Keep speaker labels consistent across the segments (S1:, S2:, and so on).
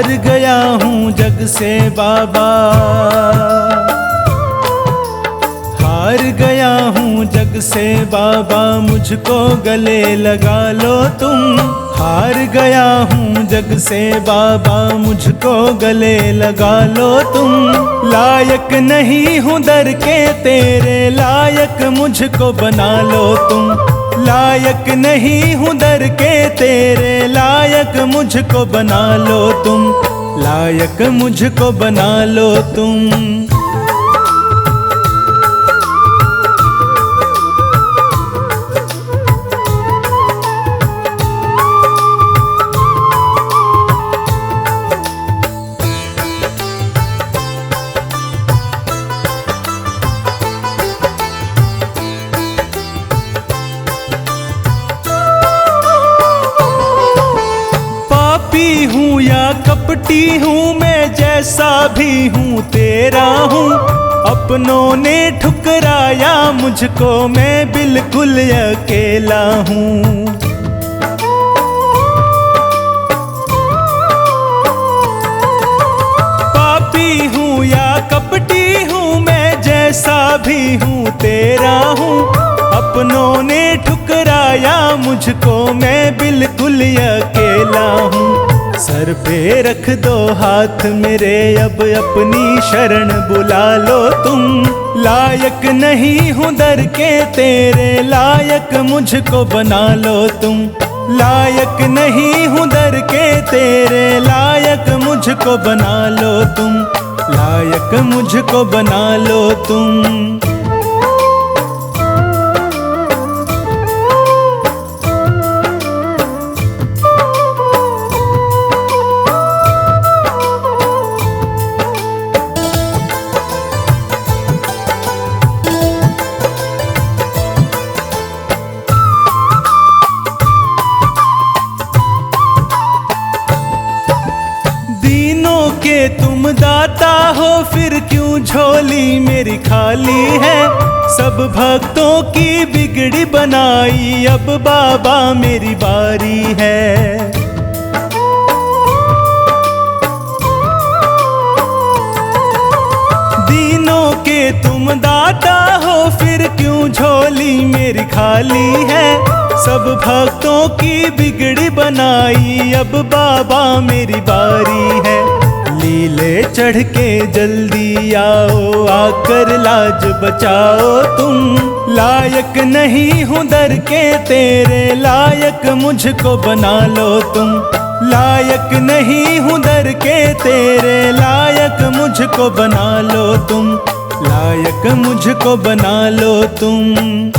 S1: हार गया हूँ जग से बाबा, हार गया हूँ जग से बाबा, मुझको गले लगा लो तुम। हार गया हूँ जग से बाबा, मुझको गले लगा लो तुम। लायक नहीं हूँ दर के तेरे, लायक मुझको बना लो तुम। लायक नहीं हूँ दर के तेरे, लायक मुझको बना लो तुम। लायक मुझको बना लो तुम। हूँ या कपटी हूँ मैं, जैसा भी हूँ तेरा हूँ। अपनों ने ठुकराया मुझको, मैं बिल्कुल अकेला हूँ। पापी हूँ या कपटी हूँ मैं, जैसा भी हूँ तेरा हूँ। अपनों ने ठुकराया मुझको, मैं बिल्कुल अकेला हूँ। सर पे रख दो हाथ मेरे, अब अपनी शरण बुला लो तुम। लायक नहीं हूँ दर के तेरे, लायक मुझको बना लो तुम। लायक नहीं हूँ दर के तेरे, लायक मुझको बना लो तुम। लायक मुझको बना लो तुम। के तुम दाता हो, फिर क्यों झोली मेरी खाली है। सब भक्तों की बिगड़ी बनाई, अब बाबा मेरी बारी है। दीनों के तुम दाता हो, फिर क्यों झोली मेरी खाली है। सब भक्तों की बिगड़ी बनाई, अब बाबा मेरी बारी है। लीले चढ़ के जल्दी आओ, आकर लाज बचाओ तुम। लायक नहीं हूँ दर के तेरे, लायक मुझको बना लो तुम। लायक नहीं हूँ दर के तेरे, लायक मुझको बना लो तुम। लायक मुझको बना लो तुम।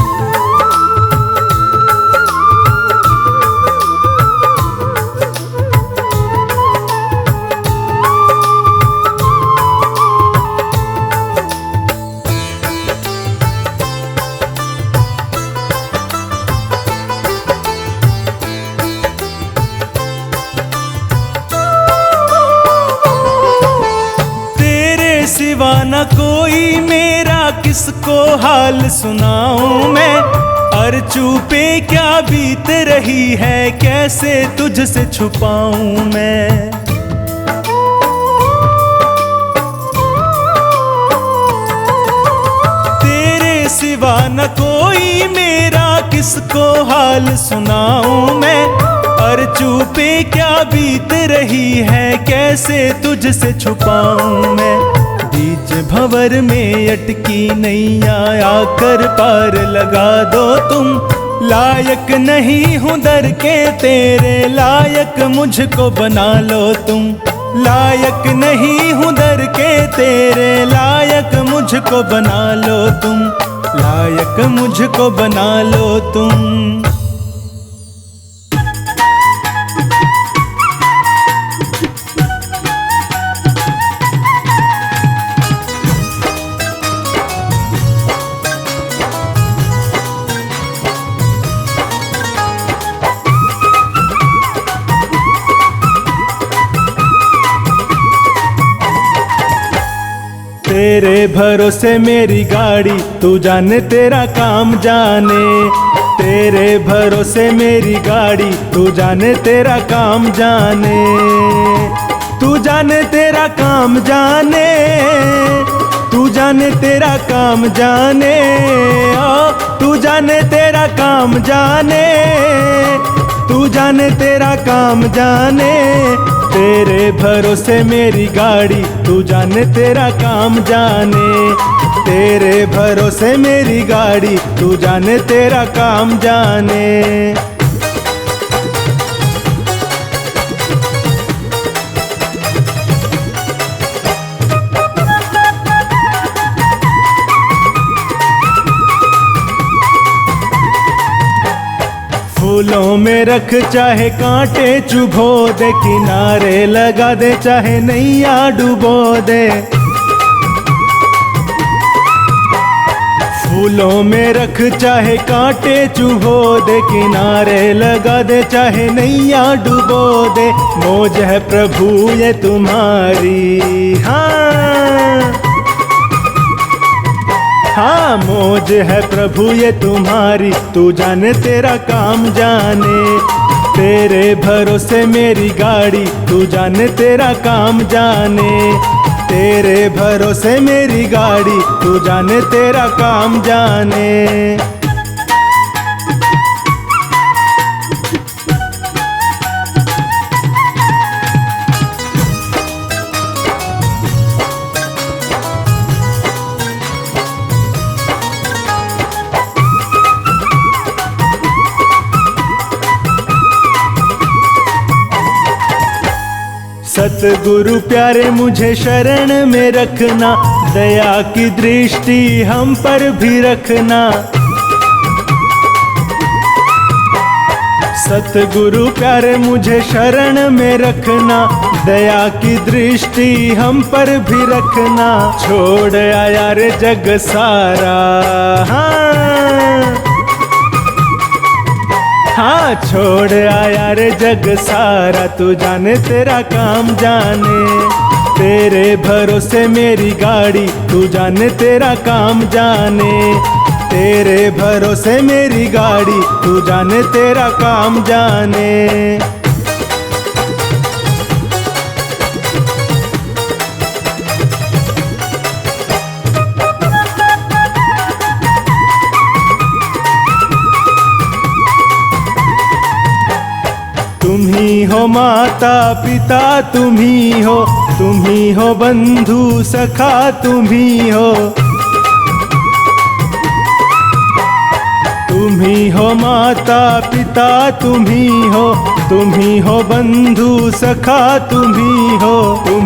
S1: सिवा न कोई मेरा, किसको हाल सुनाऊं मैं। अर्चू पे क्या बीत रही है, कैसे तुझसे छुपाऊं मैं। तेरे सिवा न कोई मेरा, किसको हाल सुनाऊं मैं। अर्चू पे क्या बीत रही है, कैसे तुझसे छुपाऊं मैं। बीच भंवर में अटकी नैया, आकर पार लगा दो तुम। लायक नहीं हूँ दर के तेरे, लायक मुझको बना लो तुम। लायक नहीं हूँ दर के तेरे, लायक मुझको बना लो तुम। लायक मुझको बना लो तुम। तेरे भरोसे मेरी गाड़ी, तू जाने तेरा काम जाने। तेरे भरोसे मेरी गाड़ी, तू जाने तेरा काम जाने। तू जाने तेरा काम जाने, तू जाने तेरा काम जाने, ओ तू जाने तेरा काम जाने, तू जाने तेरा काम जाने। तेरे भरोसे मेरी गाड़ी, तू जाने तेरा काम जाने। तेरे भरोसे मेरी गाड़ी, तू जाने तेरा काम जाने। फूलों में रख चाहे कांटे चुभो दे, किनारे लगा दे चाहे नैया डुबो दे। फूलों में रख चाहे कांटे चुभो दे, किनारे लगा दे चाहे नैया डुबो दे। मौज है प्रभु ये तुम्हारी, हाँ हाँ मौज है प्रभु ये तुम्हारी, तू जाने तेरा काम जाने। तेरे भरोसे मेरी गाड़ी, तू जाने तेरा काम जाने। तेरे भरोसे मेरी गाड़ी, तू जाने तेरा काम जाने। सतगुरु प्यारे मुझे शरण में रखना, दया की दृष्टि हम पर भी रखना। सतगुरु प्यारे मुझे शरण में रखना, दया की दृष्टि हम पर भी रखना। छोड़ आया रे जग सारा, हाँ छोड़ आया रे जग सारा, तू जाने तेरा काम जाने। तेरे भरोसे मेरी गाड़ी, तू जाने तेरा काम जाने। तेरे भरोसे मेरी गाड़ी, तू जाने तेरा काम जाने। तुम ही हो माता पिता, तुम ही हो बंधु सखा, तुम ही हो। तुम ही हो माता पिता, तुम ही हो बंधु सखा, तुम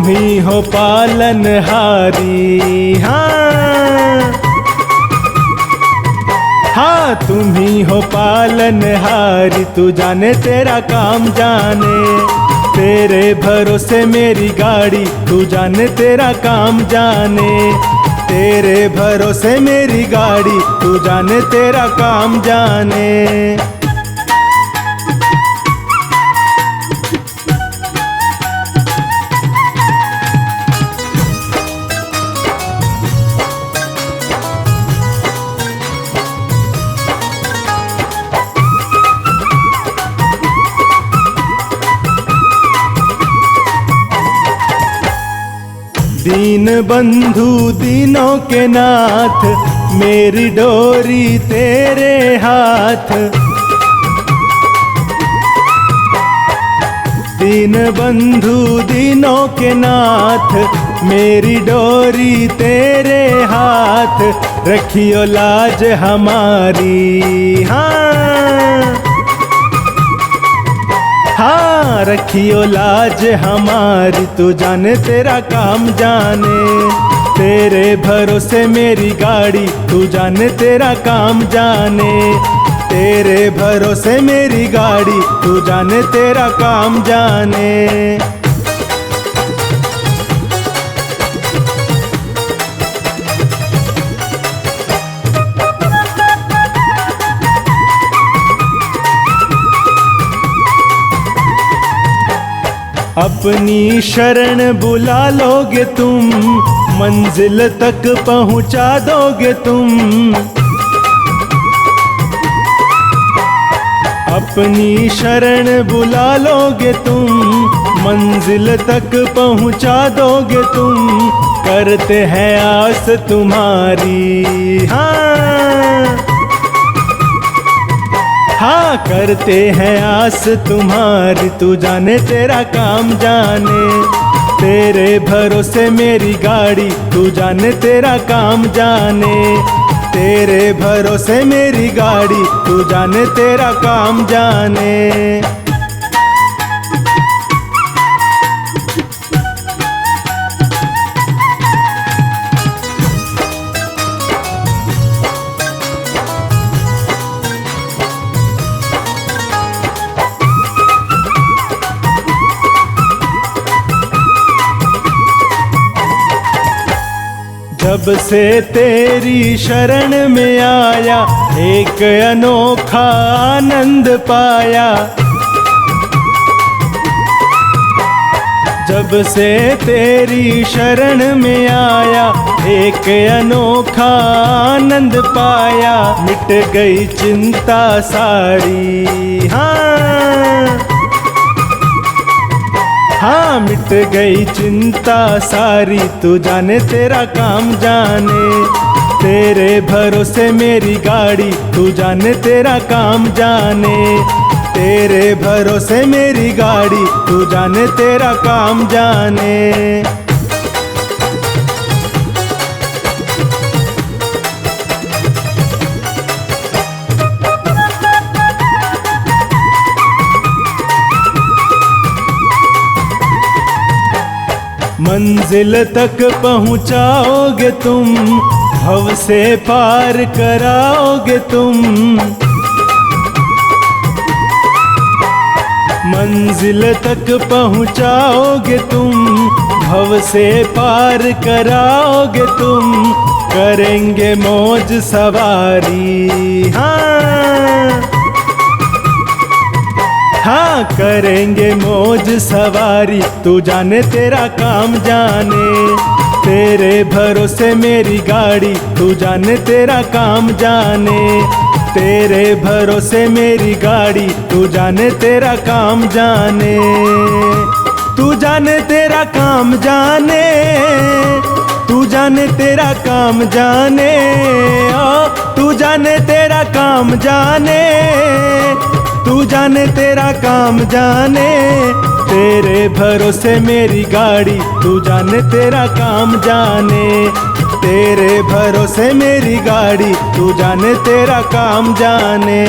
S1: ही हो पालनहारी, हाँ तुम ही हो पालनहारी, तू जाने तेरा काम जाने। तेरे भरोसे मेरी गाड़ी, तू जाने तेरा काम जाने। तेरे भरोसे मेरी गाड़ी, तू जाने तेरा काम जाने। दीन बंधु दीनों के नाथ, मेरी डोरी तेरे हाथ। दीन बंधु दीनों के नाथ, मेरी डोरी तेरे हाथ। रखियो लाज हमारी, हाँ रखियो लाज हमारी, तू जाने तेरा काम जाने। तेरे भरोसे मेरी गाड़ी, तू जाने तेरा काम जाने। तेरे भरोसे मेरी गाड़ी, तू जाने तेरा काम जाने। अपनी शरण बुला लोगे तुम, मंजिल तक पहुंचा दोगे तुम। अपनी शरण बुला लोगे तुम, मंजिल तक पहुंचा दोगे तुम, करते हैं आस तुम्हारी। हाँ करते हैं आस तुम्हारी, तू जाने तेरा काम जाने, तेरे भरोसे मेरी गाड़ी, तू जाने तेरा काम जाने, तेरे भरोसे मेरी गाड़ी, तू जाने तेरा काम जाने। जब से तेरी शरण में आया, एक अनोखा आनंद पाया। जब से तेरी शरण में आया, एक अनोखा आनंद पाया, मिट गई चिंता सारी। हाँ मिट गई चिंता सारी, तू जाने तेरा काम जाने, तेरे भरोसे मेरी गाड़ी, तू जाने तेरा काम जाने, तेरे भरोसे मेरी गाड़ी, तू जाने तेरा काम जाने। मंजिल तक पहुंचाओगे तुम, भव से पार कराओगे तुम, मंजिल तक पहुंचाओगे तुम, भव से पार कराओगे तुम, करेंगे मौज सवारी। हाँ करेंगे मौज सवारी, तू जाने तेरा काम जाने, तेरे भरोसे मेरी गाड़ी, तू जाने तेरा काम जाने, तेरे भरोसे मेरी गाड़ी, तू जाने तेरा काम जाने, तू जाने तेरा काम जाने, तू जाने तेरा काम जाने, ओ तू जाने तेरा काम जाने, तू जाने तेरा काम जाने, तेरे भरोसे मेरी गाड़ी, तू जाने तेरा काम जाने, तेरे भरोसे मेरी गाड़ी, तू जाने तेरा काम जाने।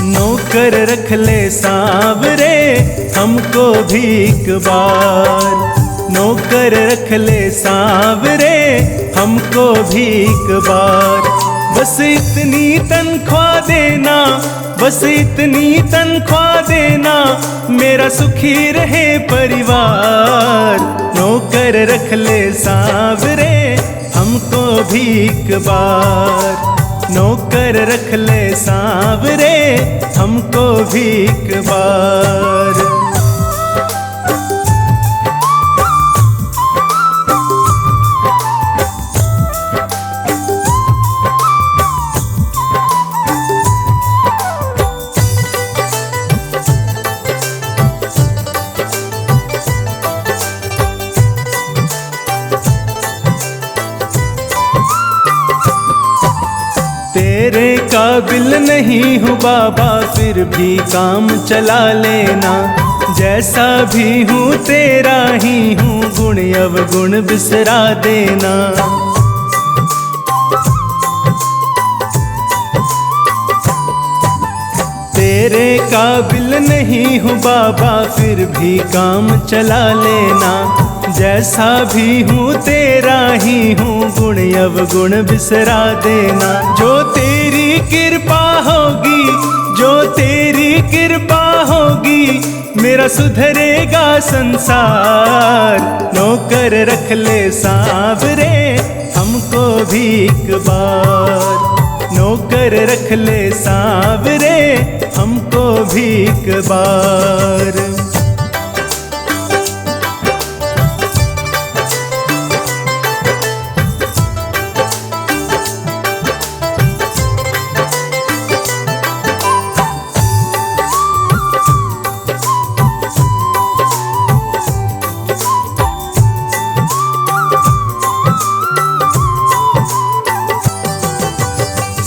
S1: नौकर रख ले सांवरे हमको भी एक बार, नौकर रख ले सांवरे हमको भी एक बार, बस इतनी तनख्वाह देना, बस इतनी तनख्वाह देना, मेरा सुखी रहे परिवार। नौकर रख ले सांवरे हमको भी एक बार, नौकर रख ले सांवरे हमको भी एक बार। तेरे काबिल नहीं हूँ बाबा, फिर भी काम चला लेना, जैसा भी हूँ तेरा ही हूँ, गुण अवगुण बिसरा देना। तेरे काबिल नहीं हूँ बाबा, फिर भी काम चला लेना, जैसा भी हूँ तेरा ही हूँ, गुण अवगुण बिसरा देना। जो तेरी कृपा होगी, जो तेरी कृपा होगी, मेरा सुधरेगा संसार। नौकर रख ले सांवरे हमको भी एक बार, नौकर रख ले सांवरे हमको भी एक बार।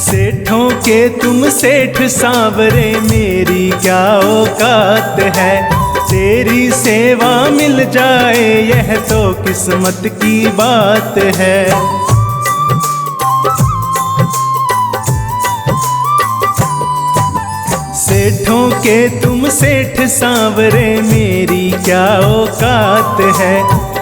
S1: सेठों के तुम सेठ सांवरे मेरी क्या औकात है, तेरी सेवा मिल जाए यह तो किस्मत की बात है। सेठों के तुम सेठ सांवरे मेरी क्या औकात है,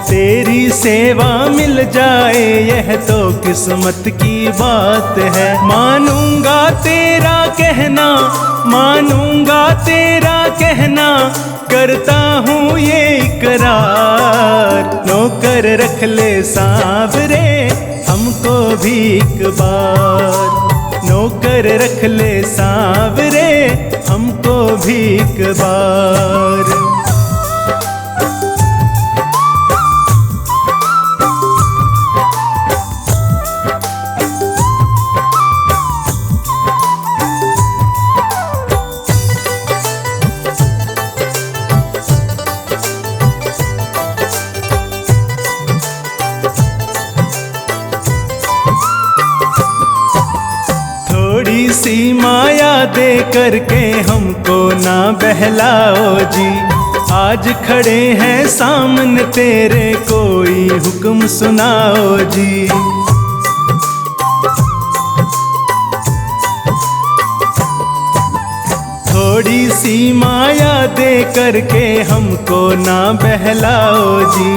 S1: तेरी सेवा मिल जाए यह तो किस्मत की बात है। मानूंगा तेरा कहना, मानूंगा तेरा कहना, करता हूँ ये इकरार। नौकर रख ले सांवरे हमको भी एक बार, नौकर रख ले सांवरे हमको भी एक बार। थोड़ी सी माया दे करके हमको ना बहलाओ जी, आज खड़े हैं सामने तेरे कोई हुक्म सुनाओ जी। थोड़ी सी माया दे करके हमको ना बहलाओ जी,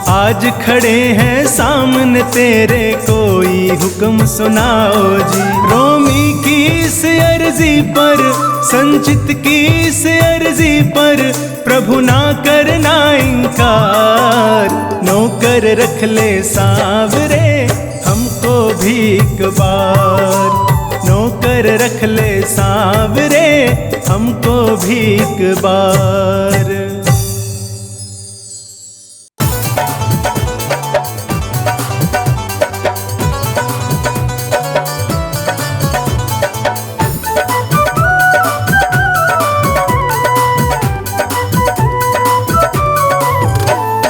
S1: आज खड़े हैं सामने तेरे कोई हुक्म सुनाओ जी। रोमी की इस अर्जी पर, संचित की इस अर्जी पर प्रभु ना करना इनकार। नौकर रख ले सांवरे हमको भी एक बार, नौकर रख ले सांवरे हमको भी एक बार।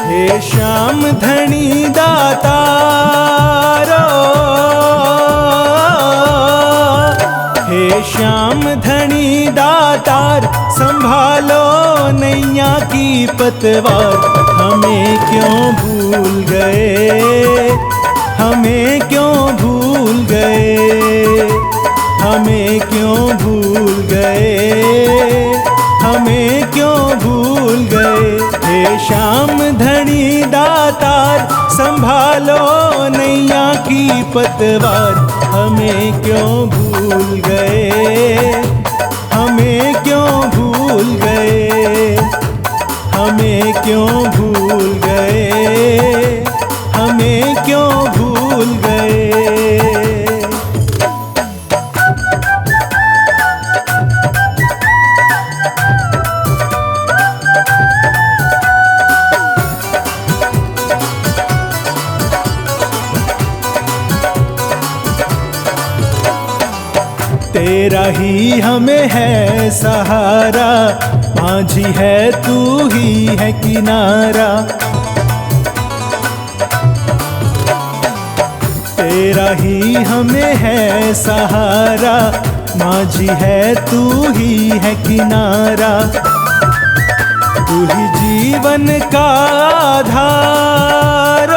S1: हे श्याम धनी दातारो, हे श्याम धनी दातार, संभालो नैया की पतवार। हमें क्यों भूल गए, हमें क्यों भूल गए, हमें क्यों भूल गए, हमें क्यों भूल गए। हे श्याम धनी दातार, संभालो नैया की पतवार। हमें क्यों भूल गए, हमें क्यों भूल गए, हमें क्यों भूल गए, हमें क्यों भूल गए। तेरा ही हमें है सहारा, माझी है तू ही है किनारा। तेरा ही हमें है सहारा, माझी है तू ही है किनारा। तू ही जीवन का आधार,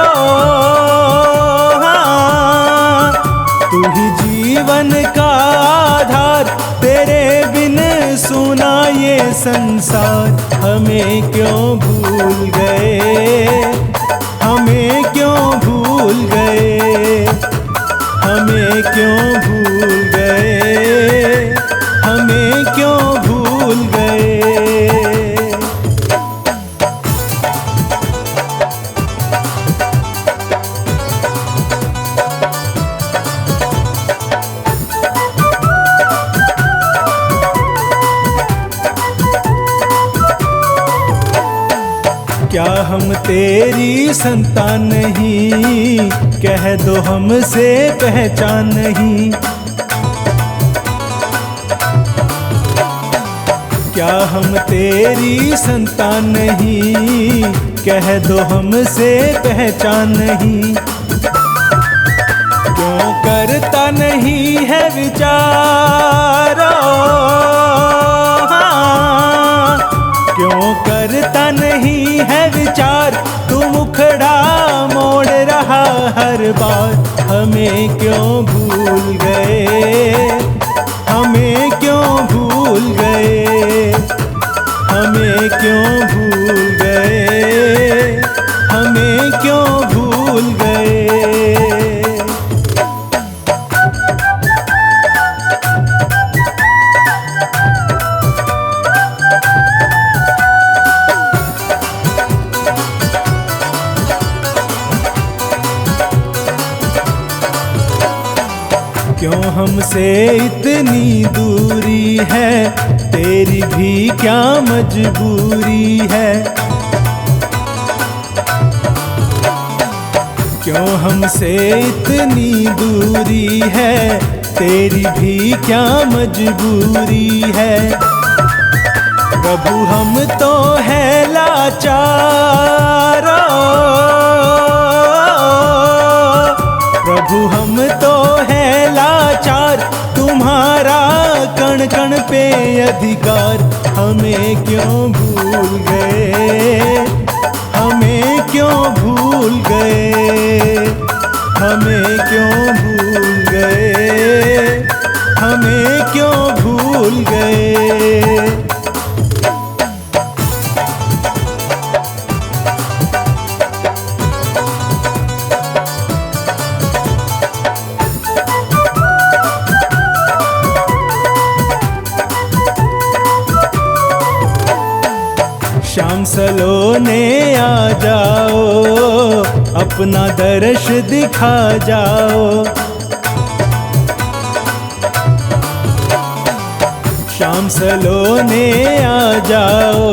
S1: तू ही जीवन का आधार। तेरे बिन सुना ये संसार। हमें क्यों भूल गए, हमें क्यों भूल गए, हमें क्यों भूल गए, हमें क्यों भूल गए। क्या हम तेरी संतान नहीं, कह दो हमसे पहचान नहीं। क्या हम तेरी संतान नहीं, कह दो हमसे पहचान नहीं। क्यों करता नहीं है विचार, क्यों करता नहीं है विचार, तू मुखड़ा मोड़ रहा हर बार। हमें क्यों भूल गए, हमें क्यों भूल गए, हमें क्यों भूल गए, हमें क्यों भूल गए। क्यों हमसे इतनी दूरी है, तेरी भी क्या मजबूरी है। क्यों हमसे इतनी दूरी है, तेरी भी क्या मजबूरी है। प्रभु हम तो है लाचार, प्रभु हम तो है लाचार, तुम्हारा कण कण पे अधिकार। हमें क्यों भूल गए, हमें क्यों भूल गए, हमें क्यों भूल गए, हमें क्यों भूल गए। शाम सलोने आ जाओ, अपना दर्श दिखा जाओ। शाम सलोने आ जाओ,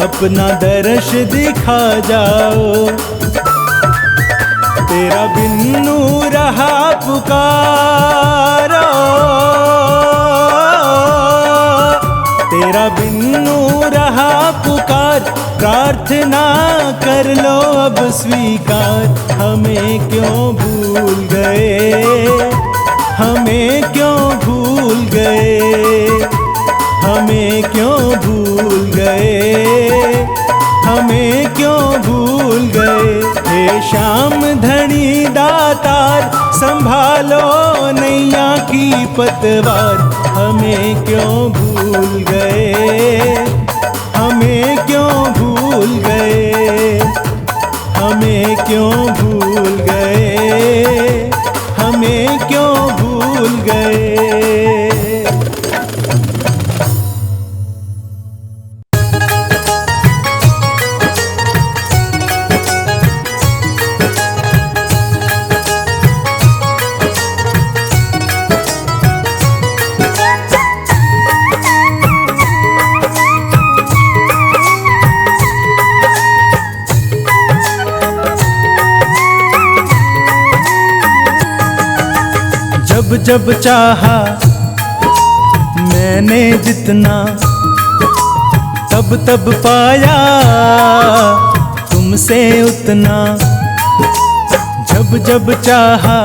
S1: अपना दर्श दिखा जाओ। तेरा बिन्नू रहा पुकारो, तेरा बिन्नू रहा पुकार। प्रार्थना कर लो अब स्वीकार। हमें क्यों भूल गए, हमें क्यों भूल गए, हमें क्यों भूल गए, हमें क्यों भूल गए। हे श्याम धनी दातार, संभालो नैया की पतवार। हमें क्यों भूल गए, हमें क्यों भूल गए, हमें क्यों भूल गए, हमें क्यों भूल गए। जब जब चाहा मैंने जितना, तब तब पाया तुमसे उतना। जब जब चाहा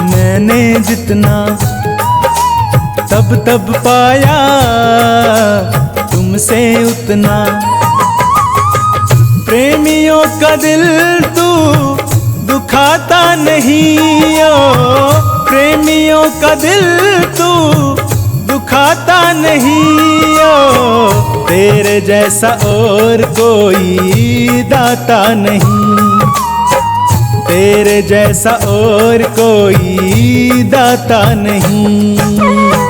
S1: मैंने जितना, तब तब पाया तुमसे उतना। प्रेमियों का दिल तू दुखाता नहीं ओ, प्रेमियों का दिल तू दुखाता नहीं ओ। तेरे जैसा और कोई दाता नहीं, तेरे जैसा और कोई दाता नहीं।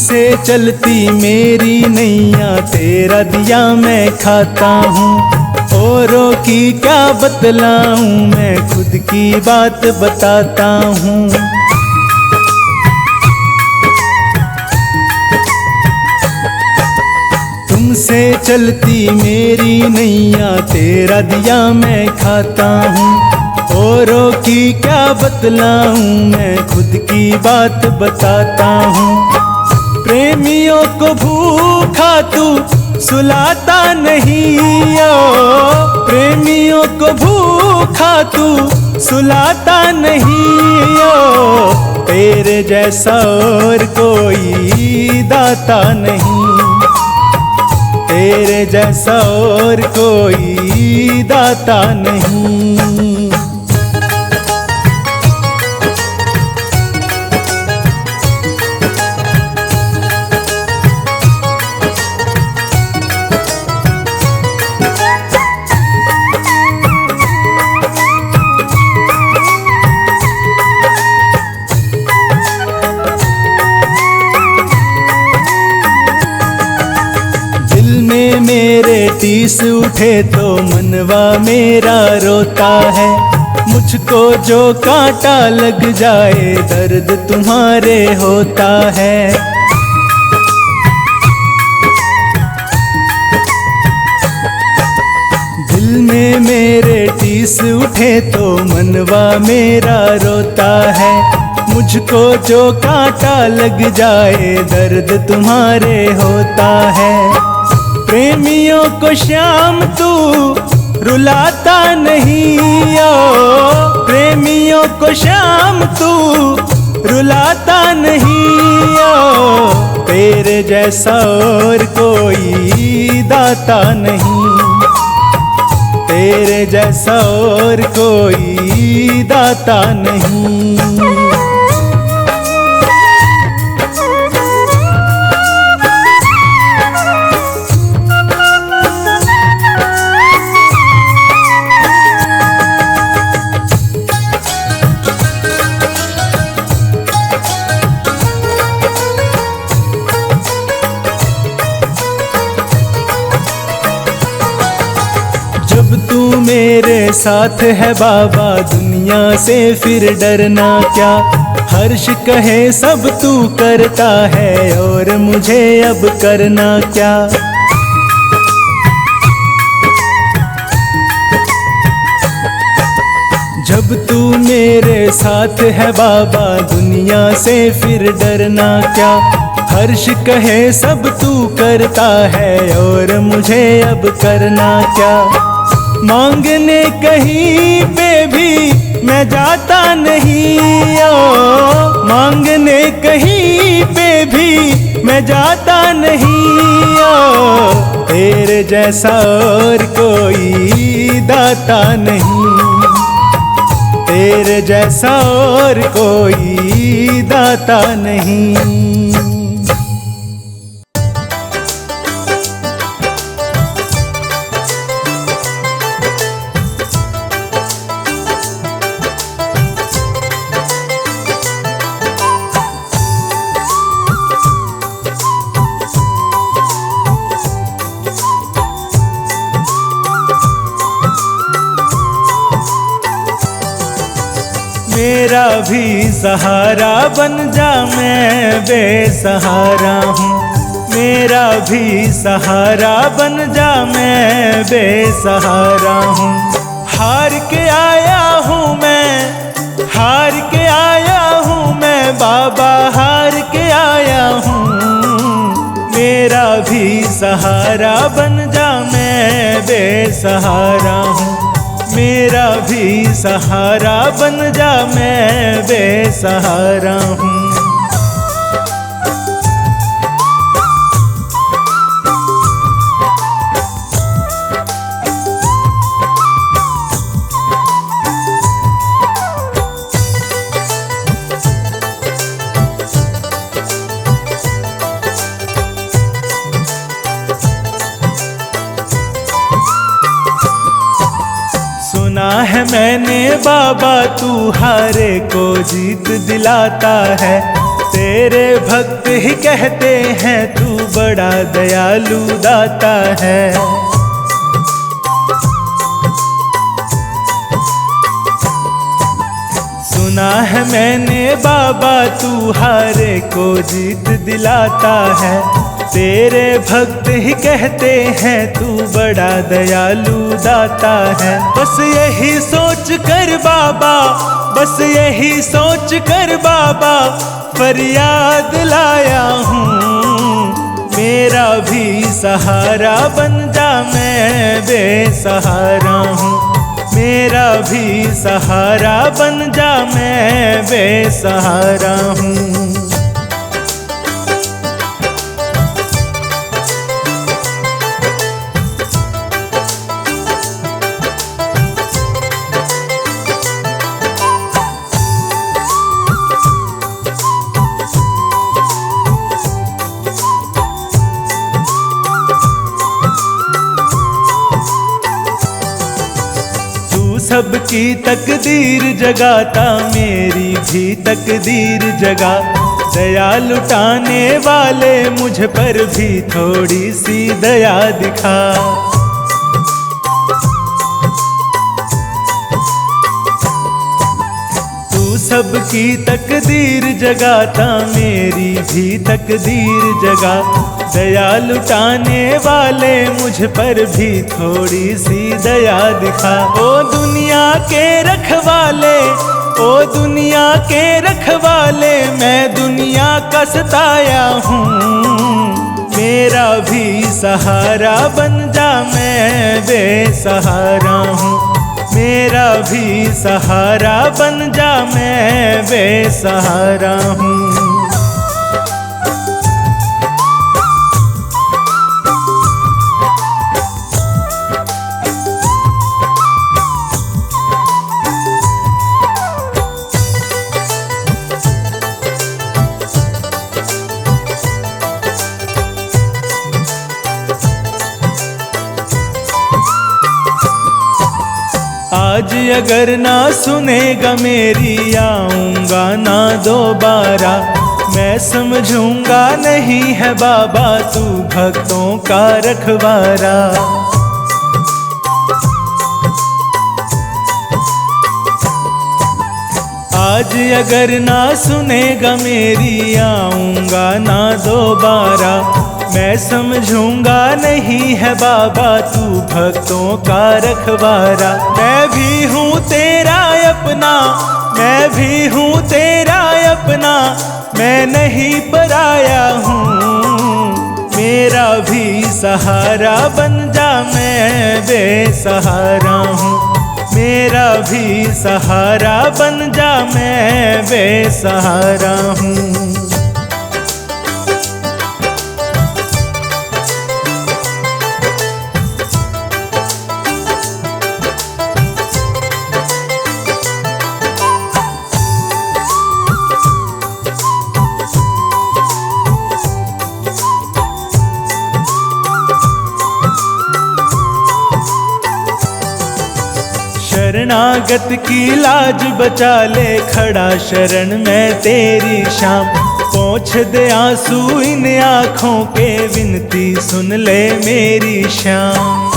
S1: तुमसे चलती मेरी नैया, तेरा दिया मैं खाता हूँ। औरों की क्या बतलाऊं, मैं खुद की बात बताता हूँ। तुमसे चलती मेरी नैया, तेरा दिया मैं खाता हूँ। औरों की क्या बतलाऊं, मैं खुद की बात बताता हूँ। प्रेमियों को भूखा तू सुलाता नहीं, ओ प्रेमियों को भूखा तू सुलाता नहीं, ओ तेरे जैसा और कोई दाता नहीं, तेरे जैसा और कोई दाता नहीं। मेरे टीस उठे तो मनवा मेरा रोता है। मुझको जो कांटा लग जाए दर्द तुम्हारे होता है। दिल में मेरे टीस उठे तो मनवा मेरा रोता है। मुझको जो कांटा लग जाए दर्द तुम्हारे होता है। प्रेमियों को शाम तू रुलाता नहीं, ओ प्रेमियों को शाम तू रुलाता नहीं, ओ तेरे जैसा और कोई दाता नहीं, तेरे जैसा और कोई दाता नहीं। जब तू मेरे साथ है बाबा दुनिया से फिर डरना क्या। हर्ष कहे सब तू करता है और मुझे अब करना क्या। जब तू मेरे साथ है बाबा दुनिया से फिर डरना क्या। हर्ष कहे सब तू करता है और मुझे अब करना क्या। मांगने कहीं पे भी मैं जाता नहीं, ओ मांगने कहीं पे भी मैं जाता नहीं, ओ तेरे जैसा और कोई दाता नहीं, तेरे जैसा और कोई दाता नहीं। मेरा भी सहारा बन जा, मैं बेसहारा हूँ। मेरा भी सहारा बन जा, मैं बेसहारा हूँ। हार के आया हूँ मैं, हार के आया हूँ मैं बाबा, हार के आया हूँ। मेरा भी सहारा बन जा, मैं बेसहारा हूँ। मेरा भी सहारा बन जा, मैं बेसहारा हूँ। सुना है मैंने बाबा तू हारे को जीत दिलाता है। तेरे भक्त ही कहते हैं तू बड़ा दयालु दाता है। सुना है मैंने बाबा तू हारे को जीत दिलाता है। तेरे भक्त ही कहते हैं तू बड़ा दयालु दाता है। बस यही सोच कर बाबा, बस यही सोच कर बाबा फरियाद लाया हूँ। मेरा भी सहारा बन जा, मैं बेसहारा हूँ। मेरा भी सहारा बन जा, मैं बेसहारा हूँ। सबकी तकदीर जगाता मेरी भी तकदीर जगा। दया लुटाने वाले मुझ पर भी थोड़ी सी दया दिखा। तू सबकी तकदीर जगाता मेरी भी तकदीर जगा। दया लुटाने वाले मुझ पर भी थोड़ी सी दया दिखा। ओ दुनिया के रखवाले, ओ दुनिया के रखवाले, मैं दुनिया का सताया हूँ। मेरा भी सहारा बन जा, मैं बेसहारा हूँ। मेरा भी सहारा बन जा, मैं बेसहारा हूँ। आज अगर ना सुनेगा मेरी आऊंगा ना दोबारा। मैं समझूंगा नहीं है बाबा तू भक्तों का रखवारा। आज अगर ना सुनेगा मेरी आऊंगा ना दोबारा। मैं समझूंगा नहीं है बाबा तू भक्तों का रखवारा। मैं भी हूँ तेरा अपना, मैं भी हूँ तेरा अपना, मैं नहीं पराया हूँ। मेरा भी सहारा बन जा, मैं बेसहारा हूँ। मेरा भी सहारा बन जा, मैं बेसहारा हूँ। शरणागत की लाज बचा ले, खड़ा शरण में तेरी शाम। पोंछ दे आंसू इन आँखों के, विनती सुन ले मेरी शाम।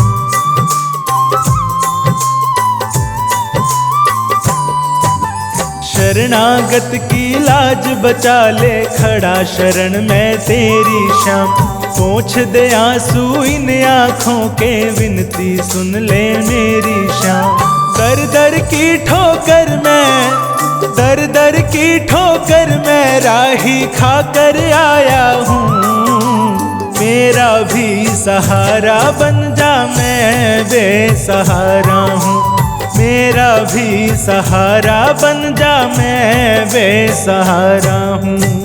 S1: शरणागत की लाज बचा ले, खड़ा शरण में तेरी शाम। पोंछ दे आंसू इन आँखों के, विनती सुन ले मेरी शाम। दर दर की ठोकर में, दर दर की ठोकर में राही खाकर आया हूँ। मेरा भी सहारा बन जा, मैं बेसहारा हूँ। मेरा भी सहारा बन जा, मैं बेसहारा हूँ।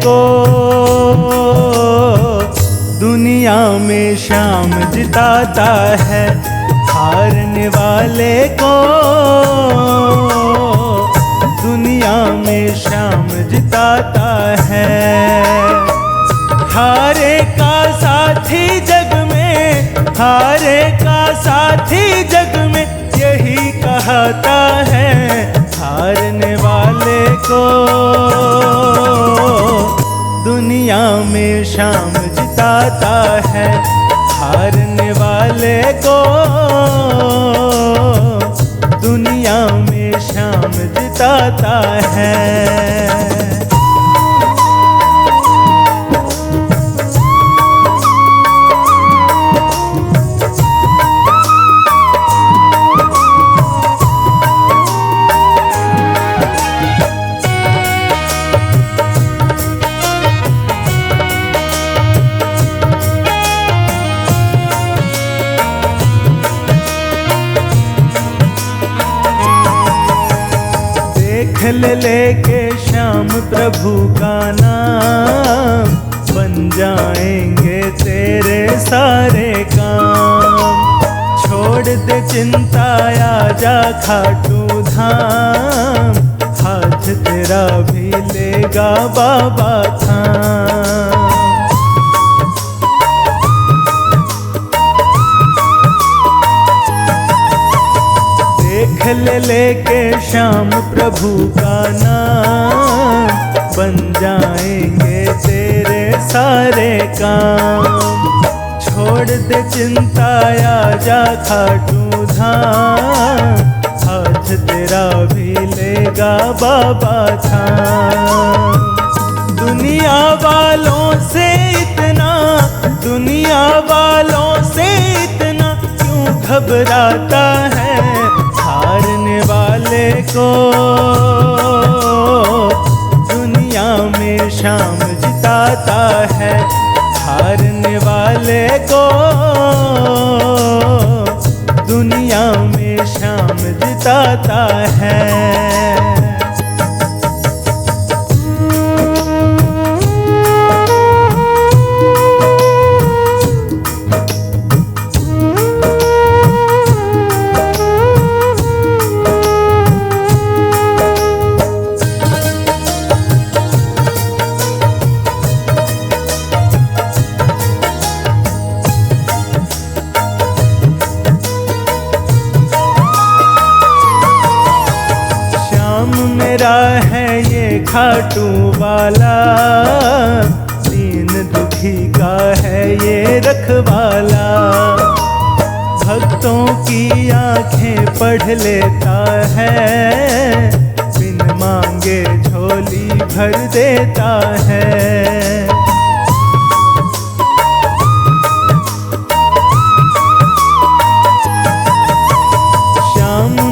S1: को दुनिया में श्याम जिताता है, हारने वाले को दुनिया में श्याम जिताता है। हारे का साथी जग में, हारे का साथी जग में यही कहता है, हारने वाले को दुनिया में श्याम जिताता है, हारने वाले को दुनिया में श्याम जिताता है। लेके श्याम प्रभु का नाम, बन जाएंगे तेरे सारे काम। छोड़ दे चिंता, आजा खाटू धाम, हाथ तेरा भी लेगा बाबा थाम। लेके श्याम प्रभु का नाम, बन जाएंगे तेरे सारे काम। छोड़ दे चिंता, आजा खाटू धाम, हाथ तेरा भी लेगा बाबा थाम। दुनिया वालों से इतना, दुनिया वालों से इतना क्यों घबराता है, हारने वाले को दुनिया में श्याम जिताता है, हारने वाले को दुनिया में श्याम जिताता है। मेरा है ये खाटू वाला, दीन दुखी का है ये रखवाला। भक्तों की आंखें पढ़ लेता है, बिन मांगे झोली भर देता है।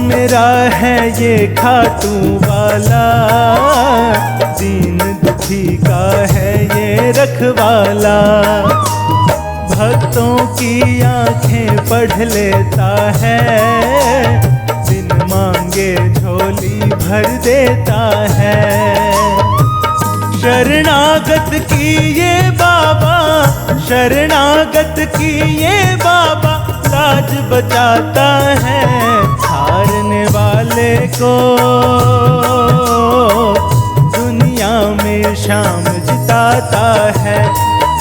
S1: मेरा है ये खाटू वाला, दीन दुखी का है ये रखवाला। भक्तों की आंखें पढ़ लेता है, बिन मांगे झोली भर देता है। शरणागत की ये बाबा, शरणागत की ये बाबा लाज बचाता है, हारने वाले को दुनिया में श्याम जिताता है,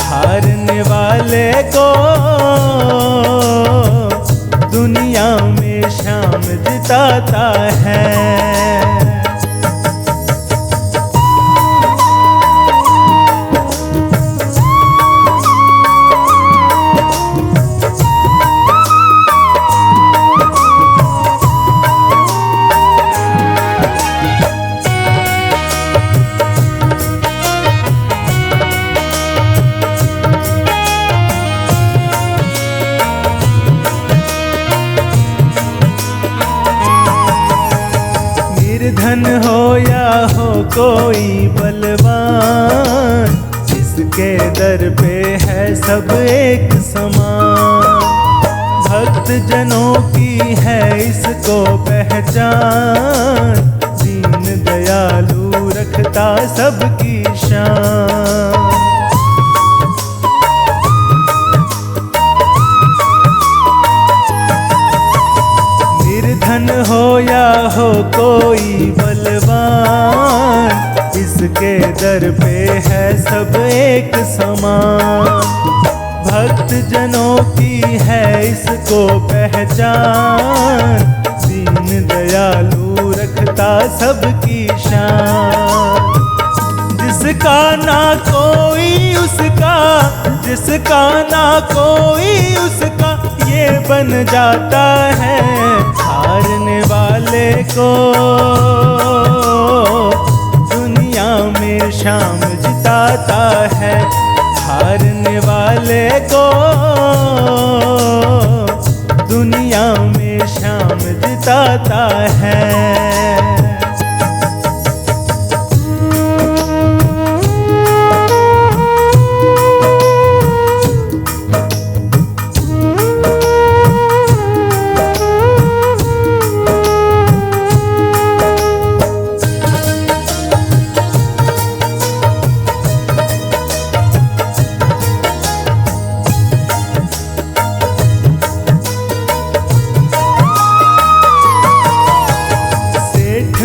S1: हारने वाले को दुनिया में श्याम जिताता है। निर्धन हो या हो कोई बलवान, इसके दर पे है सब एक समान। भक्त जनों की है इसको पहचान, दीन दयालु रखता करता सबकी शान। निर्धन हो या हो कोई बलवान, इसके दर पे है सब एक समान। भक्त जनों की है इसको पहचान, दीन दयालु रखता सबकी शान। जिसका ना कोई उसका, जिसका ना कोई उसका, ये बन जाता है हारने वाले को दुनिया में शाम जिताता है। हारने वाले को दुनिया में शाम जिताता है।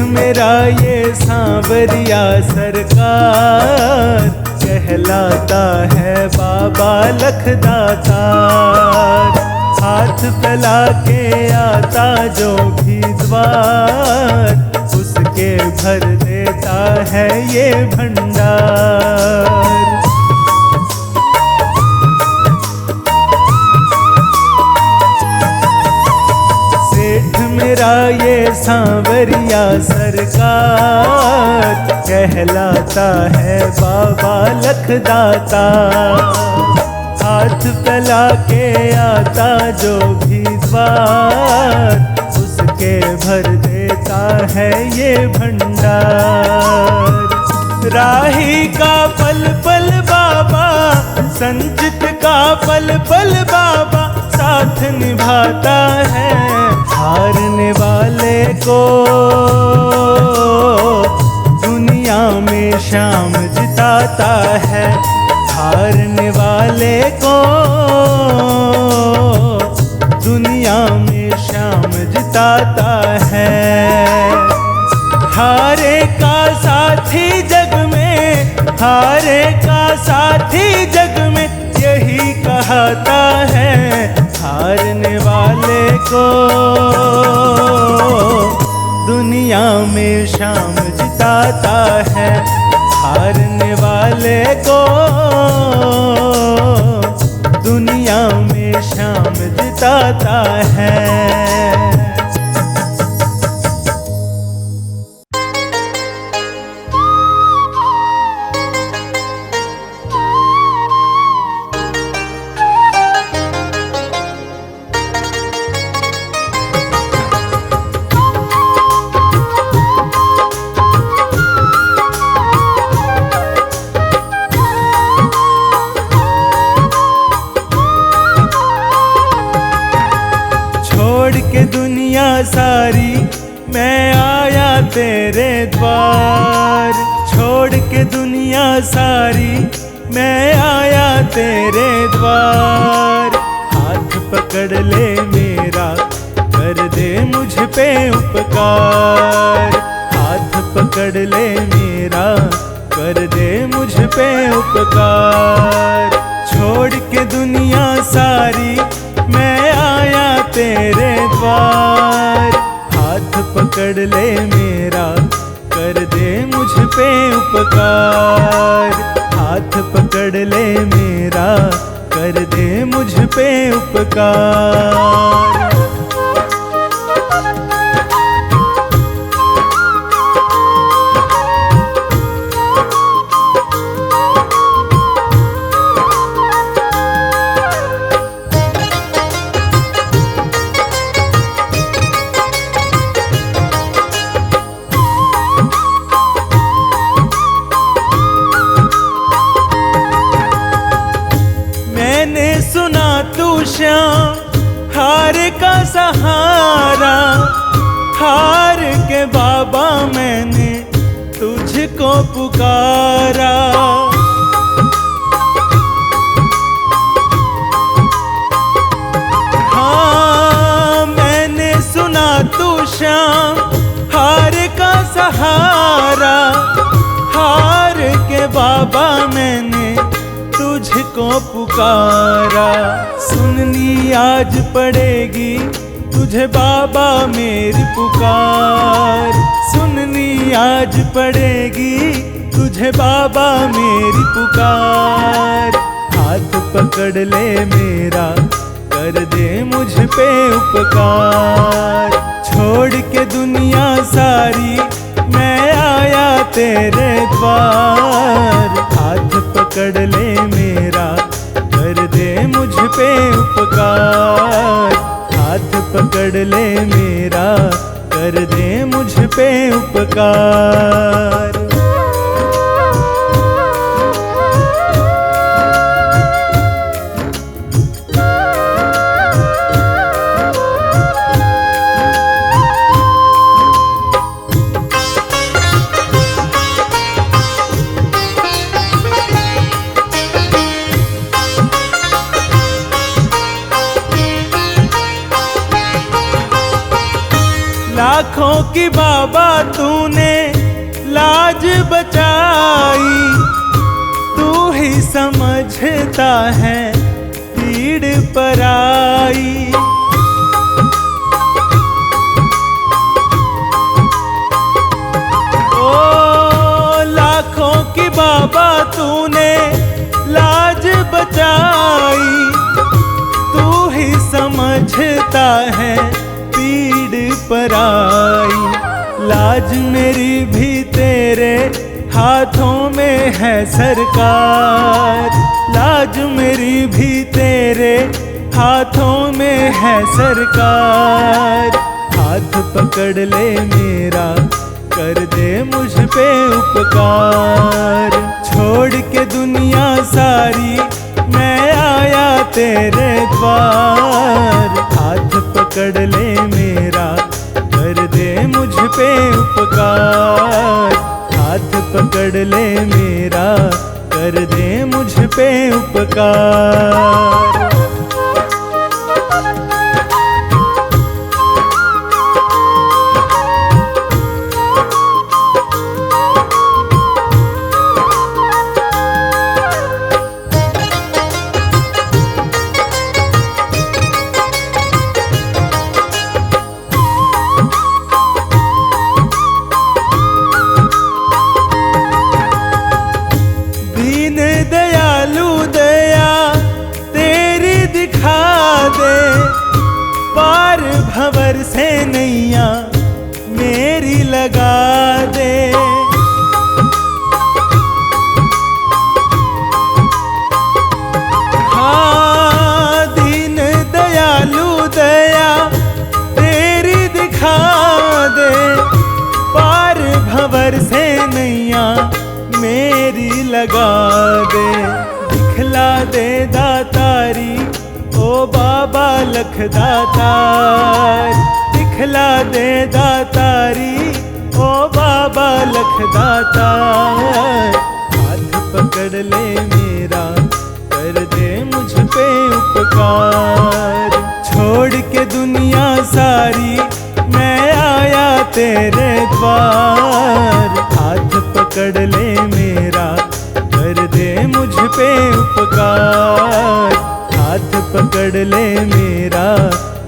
S1: मेरा ये सांवरिया सरकार, कहलाता है बाबा लखदातार। हाथ फैला के आता जो भी द्वार, उसके भर देता है ये भंडार। मेरा ये सांवरिया सरकार, कहलाता है बाबा लखदाता। हाथ फैला के आता जो भी द्वार, उसके भर देता है ये भंडार। राही का पल पल बाबा, संचित का पल पल बाबा साथ निभाता है। हारने वाले को दुनिया में शाम जिताता है। हारने वाले को दुनिया में शाम जिताता है। हारे का साथी जग में, हारे का साथी जग में यही कहता है। हारने वाले को दुनिया में शाम जिताता है। हारने वाले को दुनिया में शाम जिताता है। सारी मैं आया तेरे द्वार, छोड़ के दुनिया सारी मैं आया तेरे द्वार। हाथ पकड़ ले मेरा, कर दे मुझ पे उपकार। हाथ पकड़ ले मेरा, कर दे मुझ पे उपकार। छोड़ के दुनिया सारी मैं आया तेरे द्वार। हाथ पकड़ ले मेरा, कर दे मुझ पे उपकार। हाथ पकड़ ले मेरा, कर दे मुझ पे उपकार। श्याम हार का सहारा, हार के बाबा मैंने तुझको तुझको पुकारा। हाँ मैंने सुना तू श्याम हार का सहारा, हार के बाबा मैंने तुझको पुकारा। सुननी आज पड़ेगी तुझे बाबा मेरी पुकार, सुननी आज पड़ेगी तुझे बाबा मेरी पुकार। हाथ पकड़ ले मेरा कर दे मुझ पे उपकार, छोड़ के दुनिया सारी मैं आया तेरे द्वार। हाथ पकड़ ले मेरा कर दे मुझ पे उपकार, हाथ पकड़ ले मेरा कर दे मुझ पे उपकार। लाखों की बाबा तूने लाज बचाई, तू ही समझता है पीड़ पराई। ओ लाखों की बाबा तूने लाज बचाई, तू ही समझता है पीड़ पराई। लाज मेरी भी तेरे हाथों में है सरकार, लाज मेरी भी तेरे हाथों में है सरकार। हाथ पकड़ ले मेरा कर दे मुझ पे उपकार, छोड़ के दुनिया सारी मैं आया तेरे द्वार। हाथ पकड़ ले मेरा कर दे मुझ पे उपकार, हाथ पकड़ ले मेरा कर दे मुझ पे उपकार। दयालु दया तेरी दिखा दे, पार भंवर से नैया मेरी लगा दे। हाँ दीन दयालु दया तेरी दिखा दे, पार भंवर से नैया मेरी लगा दे। दिखला दे दातारी ओ बाबा लख दातार, दिखला दे दातारी ओ बाबा लख दातार। हाथ पकड़ ले मेरा कर दे मुझ पे उपकार, छोड़ के दुनिया सारी मैं आया तेरे द्वार। हाथ पकड़ ले मेरा कर दे मुझ पे उपकार, हाथ पकड़ ले मेरा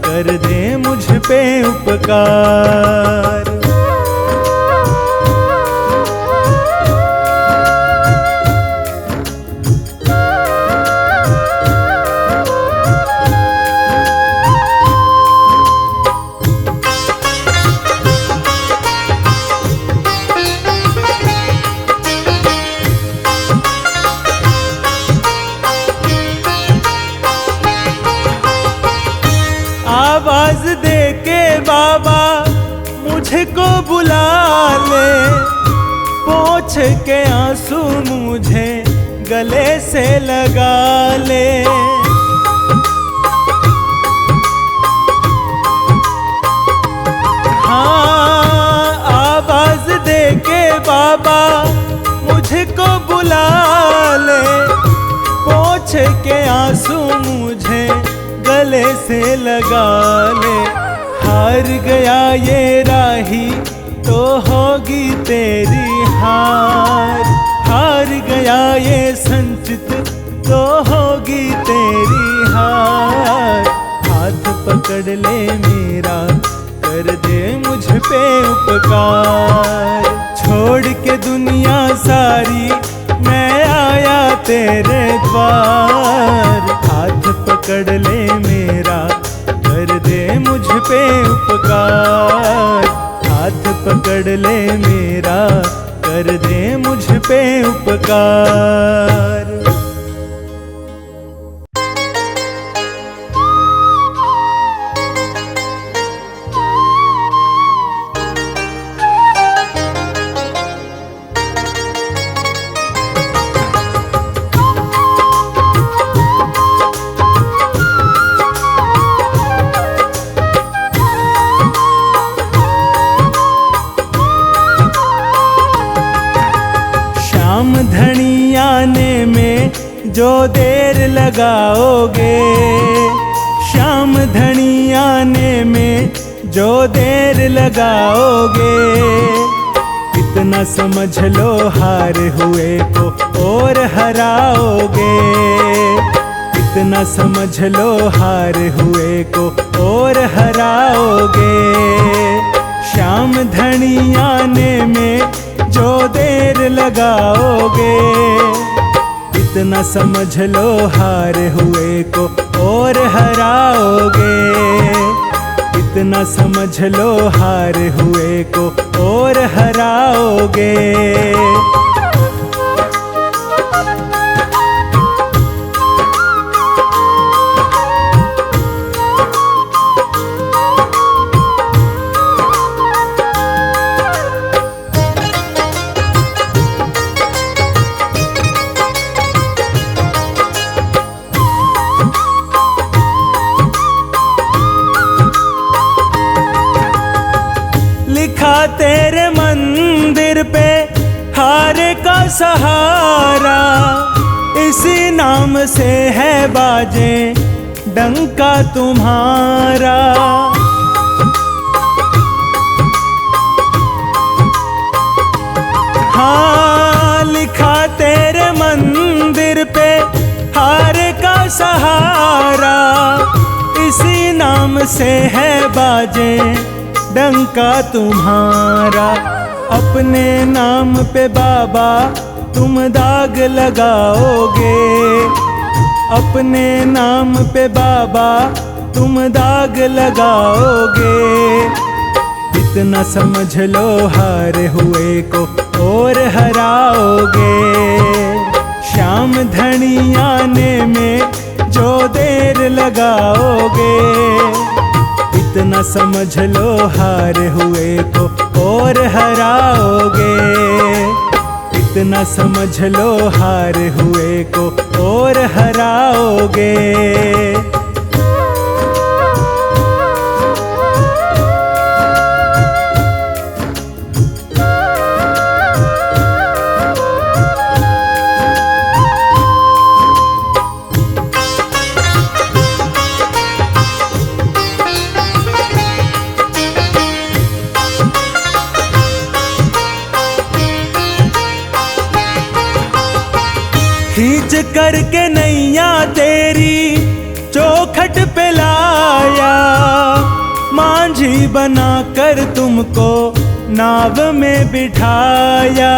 S1: कर दे मुझ पे उपकार। आवाज दे के बाबा मुझको बुला ले, पोंछ के आंसू मुझे गले से लगा ले। हाँ आवाज दे के बाबा पोछे के आंसू मुझे गले से लगा ले। हार गया ये राही तो होगी तेरी हार, हार गया ये संचित तो होगी तेरी हार। हाथ पकड़ ले मेरा, कर दे मुझ पे उपकार। छोड़ के दुनिया सारी मैं आया तेरे द्वार। हाथ पकड़ ले मेरा, कर दे मुझ पे उपकार। हाथ पकड़ ले मेरा, कर दे मुझ पे उपकार। शाम धनी आने में जो देर लगाओगे, शाम धनी आने में जो देर लगाओगे। इतना समझ लो हार हुए को और हराओगे। इतना समझ लो हार हुए को और हराओगे। शाम धनी आने में जो देर लगाओगे। इतना समझ लो हार हुए को और हराओगे। इतना समझ लो हार हुए को और हराओगे। लिखा तेरे मंदिर पे हार का सहारा। इसी नाम से है बाजे डंका तुम्हारा। हाँ, लिखा तेरे मंदिर पे हार का सहारा। इसी नाम से है बाजे डंका तुम्हारा। अपने नाम पे बाबा तुम दाग लगाओगे। अपने नाम पे बाबा तुम दाग लगाओगे। इतना समझ लो हार हुए को और हराओगे। शाम धनी आने में जो देर लगाओगे। इतना समझ लो हार हुए को और हराओगे। इतना समझ लो हार हुए को और हराओगे। खींच करके नैया तेरी चौखट पे लाया। मांझी बना कर तुमको नाव में बिठाया।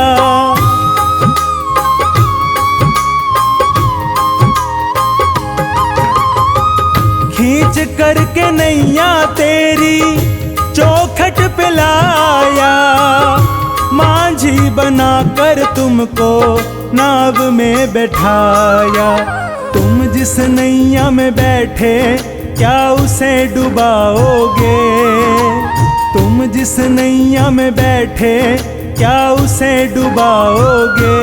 S1: खींच करके नैया तेरी चौखट पे लाया। मांझी बना कर तुमको नाव में बैठाया। तुम जिस नैया में बैठे क्या उसे डुबाओगे। तुम जिस नैया में बैठे क्या उसे डुबाओगे।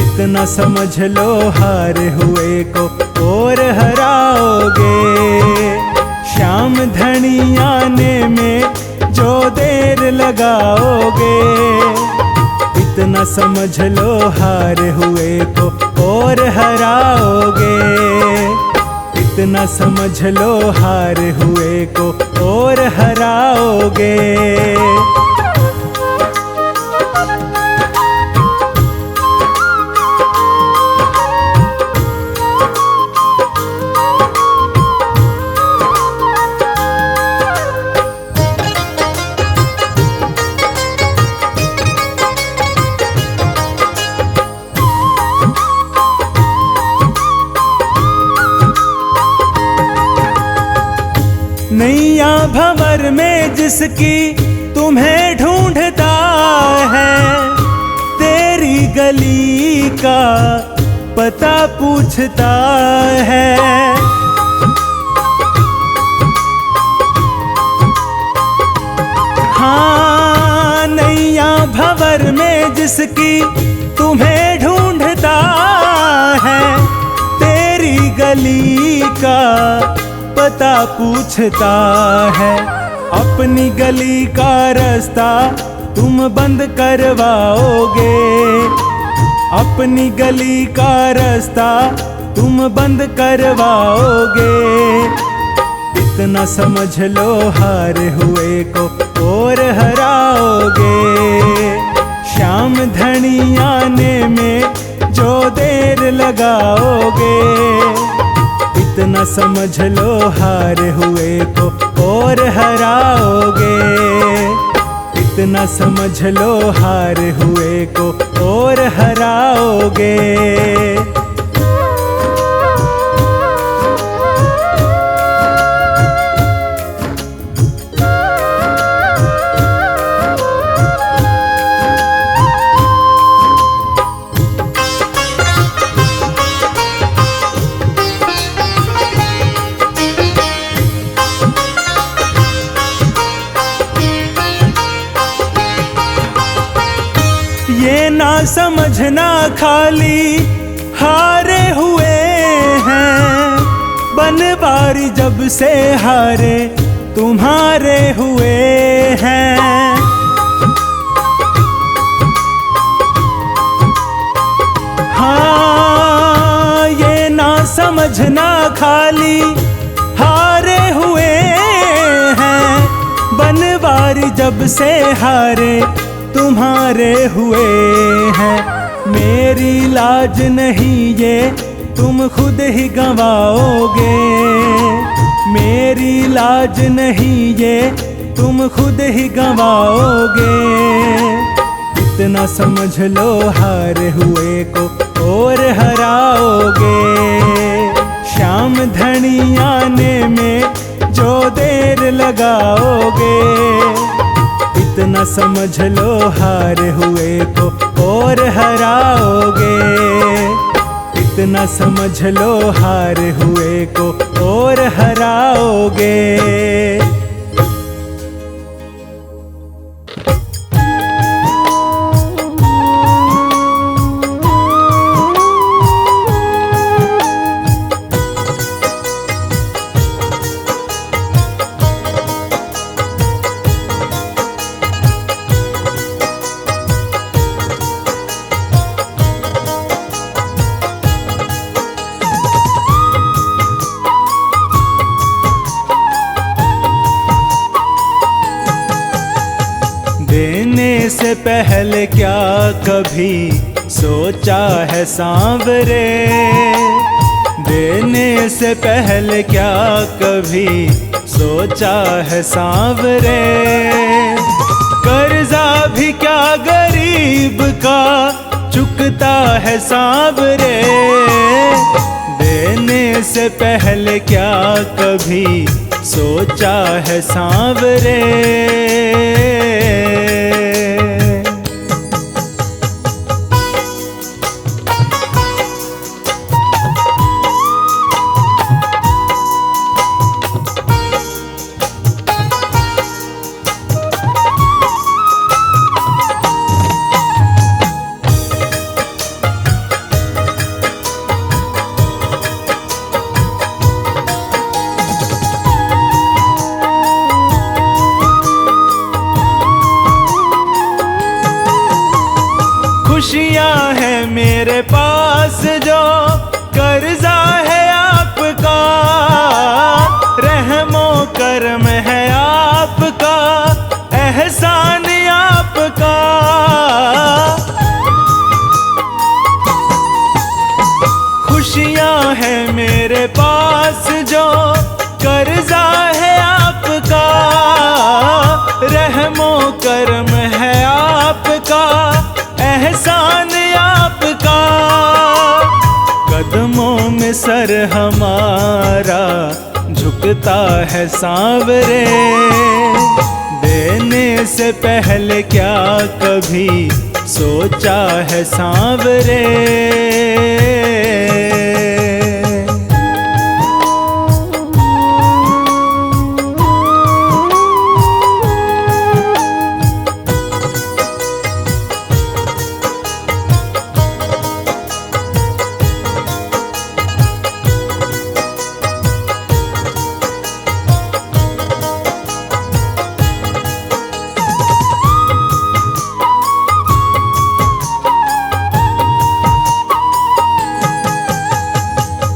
S1: इतना समझ लो हार हुए को और हराओगे। शाम धनी आने में जो देर लगाओगे। इतना समझ लो हार हुए को और हराओगे, इतना समझ लो हार हुए को और हराओगे। नैया भंवर में जिसकी तुम्हें ढूंढता है, तेरी गली का पता पूछता है। हाँ, नैया भंवर में जिसकी तुम्हें ढूंढता है, तेरी गली का पता पूछता है। अपनी गली का रास्ता तुम बंद करवाओगे, अपनी गली का रास्ता तुम बंद करवाओगे। इतना समझ लो हार हुए को और हराओगे। शाम धनी आने में जो देर लगाओगे, इतना समझ लो हार हुए को और हराओगे। इतना समझ लो हार हुए को और हराओगे। ये ना समझना खाली हारे हुए हैं, बनवारी जब से हारे तुम्हारे हुए हैं। हाँ, ये ना समझना खाली हारे हुए हैं, बनवारी जब से हारे तुम्हारे हुए हैं। मेरी लाज नहीं ये तुम खुद ही गंवाओगे, मेरी लाज नहीं ये तुम खुद ही गंवाओगे। इतना समझ लो हार हुए को और हराओगे। शाम धनी आने में जो देर लगाओगे, इतना समझ लो हार हुए को और हराओगे। इतना समझ लो हार हुए को और हराओगे। देने से पहले क्या कभी सोचा है सांवरे, देने से पहले क्या कभी सोचा है सांवरे। कर्जा भी क्या गरीब का चुकता है सांवरे, देने से पहले क्या कभी सोचा है सांवरे। खुशियाँ है मेरे पास जो कर्जा है आपका, रहमो करम है आपका, एहसान आपका। खुशियाँ है मेरे पास जो कर्जा है आपका, रहमो करम है आपका, एहसान आपका। कदमों में सर हमारा झुकता है सांवरे, देने से पहले क्या कभी सोचा है सांवरे।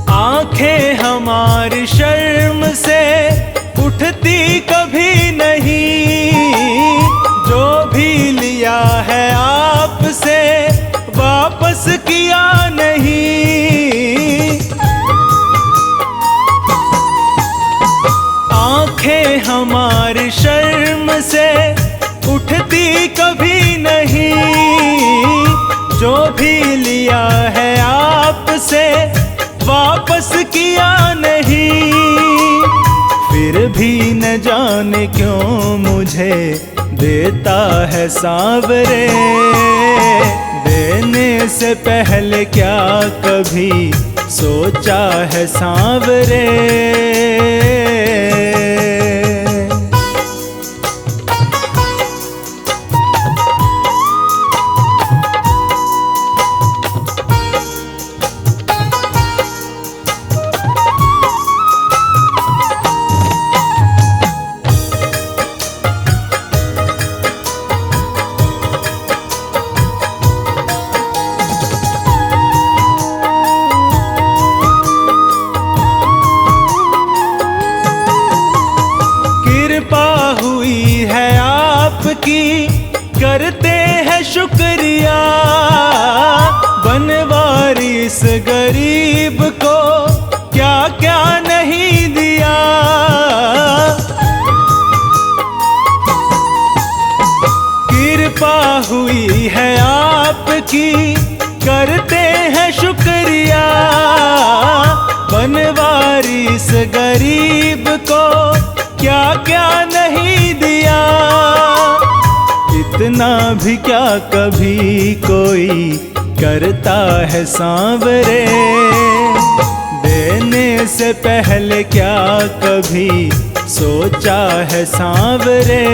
S1: आंखें हमारी शर्म से उठती कभी नहीं, जो भी लिया है आपसे वापस किया नहीं। आंखें हमारी शर्म से उठती कभी नहीं, जो भी लिया है आपसे वापस किया नहीं। फिर भी न जाने क्यों मुझे देता है सांवरे, देने से पहले क्या कभी सोचा है सांवरे। कृपा हुई है आपकी करते हैं शुक्रिया, बनवारिस गरीब को क्या क्या नहीं दिया। कृपा हुई है आपकी करते हैं शुक्रिया, बनवारिस गरीब को क्या क्या नहीं दिया। इतना भी क्या कभी कोई करता है सांवरे, देने से पहले क्या कभी सोचा है सांवरे।